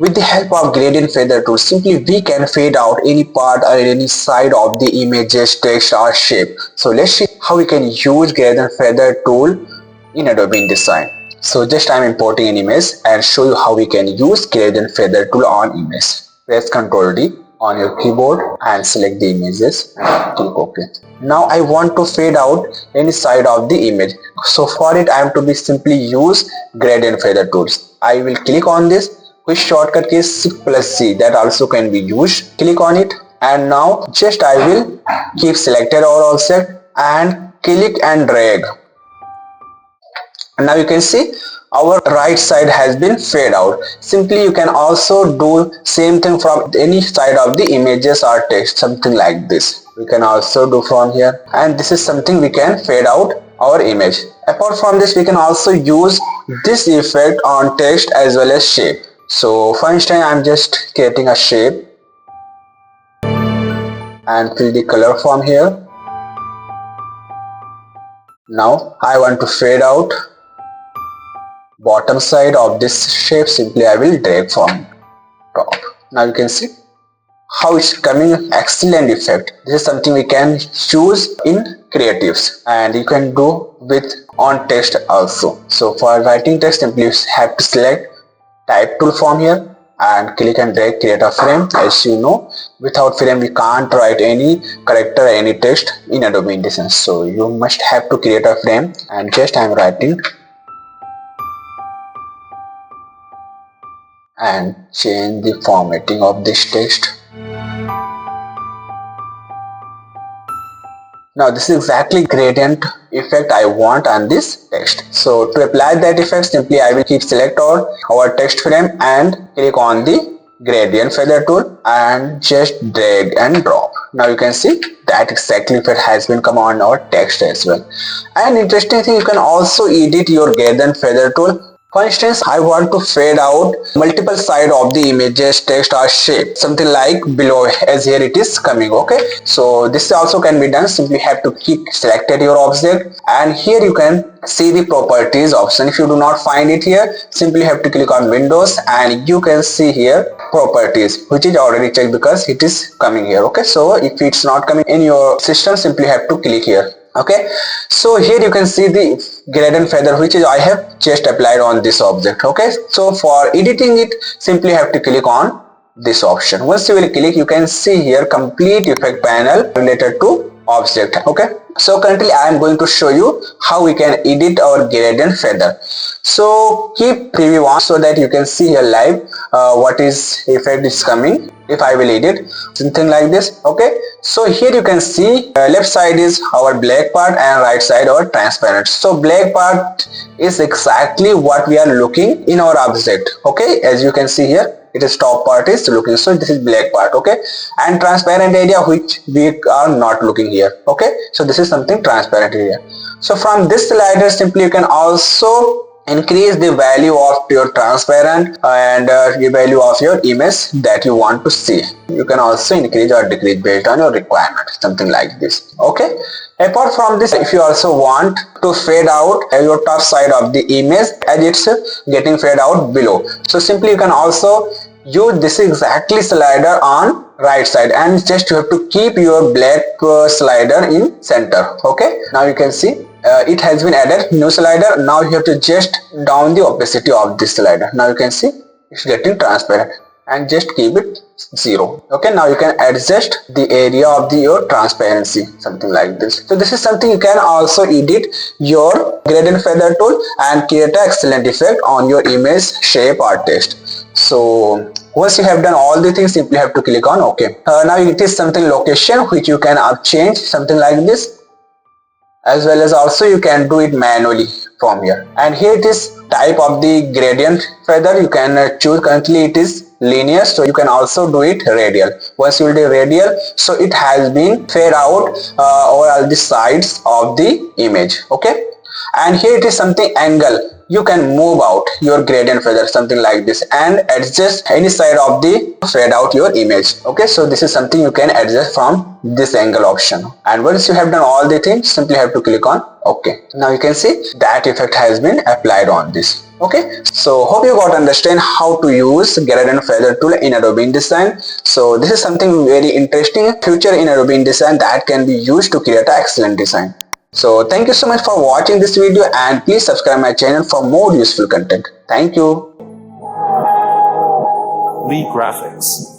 With the help of gradient feather tool, simply we can fade out any part or any side of the images, text or shape. So let's see how we can use gradient feather tool in Adobe InDesign. So just I'm importing an image and show you how we can use gradient feather tool on image. Press Ctrl D on your keyboard and select the images and click OK. Now I want to fade out any side of the image. So for it I am to be simply use gradient feather tools. I will click on this, which shortcut key is Shift plus C, that also can be used. Click on it and now just I will keep selected our object and click and drag. And now you can see our right side has been fade out. Simply you can also do same thing from any side of the images or text, something like this. We can also do from here, and this is something we can fade out our image. Apart from this, we can also use this effect on text as well as shape. So for instance, I'm just creating a shape and fill the color from here. Now I want to fade out bottom side of this shape. Simply I will drag from top. Now you can see how it's coming excellent effect. This is something we can choose in creatives, and you can do with on text also. So for writing text, simply you have to select type tool from here and click and drag, create a frame. As you know, without frame we can't write any character, any text in Adobe InDesign. So you must have to create a frame, and just I'm writing and change the formatting of this text. Now this is exactly gradient effect I want on this text. So to apply that effect, simply I will keep select our text frame and click on the gradient feather tool and just drag and drop. Now you can see that exactly effect has been come on our text as well. And interesting thing, you can also edit your gradient feather tool. For instance, I want to fade out multiple side of the images, text or shape, something like below, as here it is coming. Okay, so this also can be done. Simply have to keep selected your object, and here you can see the properties option. If you do not find it here, simply have to click on Windows and you can see here properties, which is already checked because it is coming here. Okay, so if it's not coming in your system, simply have to click here. Okay, so here you can see the gradient feather, which is I have just applied on this object. Okay, so for editing it, simply have to click on this option. Once you will click, you can see here complete effect panel related to object. Okay, so currently I am going to show you how we can edit our gradient feather. So keep preview on so that you can see here live what is effect is coming if I will edit something like this. Okay, so here you can see left side is our black part and right side our transparent. So black part is exactly what we are looking in our object. Okay, as you can see here, it is top part is looking, so this is black part. Okay, and transparent area which we are not looking here. Okay, so this is something transparent area. So from this slider, simply you can also increase the value of your transparent and the value of your image that you want to see. You can also increase or decrease based on your requirement, something like this. Okay, apart from this, if you also want to fade out your top side of the image as it's getting fade out below, so simply you can also use this exactly slider on right side, and just you have to keep your black slider in center. Okay, now you can see it has been added new slider. Now you have to just down the opacity of this slider. Now you can see it's getting transparent, and just keep it 0. Okay, now you can adjust the area of your transparency, something like this. So this is something you can also edit your gradient feather tool and create an excellent effect on your image, shape or text. So once you have done all the things, simply have to click on OK. Now it is something location which you can change, something like this, as well as also you can do it manually from here. And here it is type of the gradient feather. You can choose. Currently it is linear, so you can also do it radial. Once you will do radial, so it has been fade out over all the sides of the image. Okay, and here it is something angle. you can move out your gradient feather something like this and adjust any side of the fade out your image. Okay, so this is something you can adjust from this angle option. And once you have done all the things, simply have to click on OK. Now you can see that effect has been applied on this. Okay, so hope you got understand how to use gradient feather tool in Adobe InDesign. So this is something very interesting feature in Adobe InDesign that can be used to create an excellent design. So thank you so much for watching this video, and please subscribe my channel for more useful content. Thank you. Lee Graphics.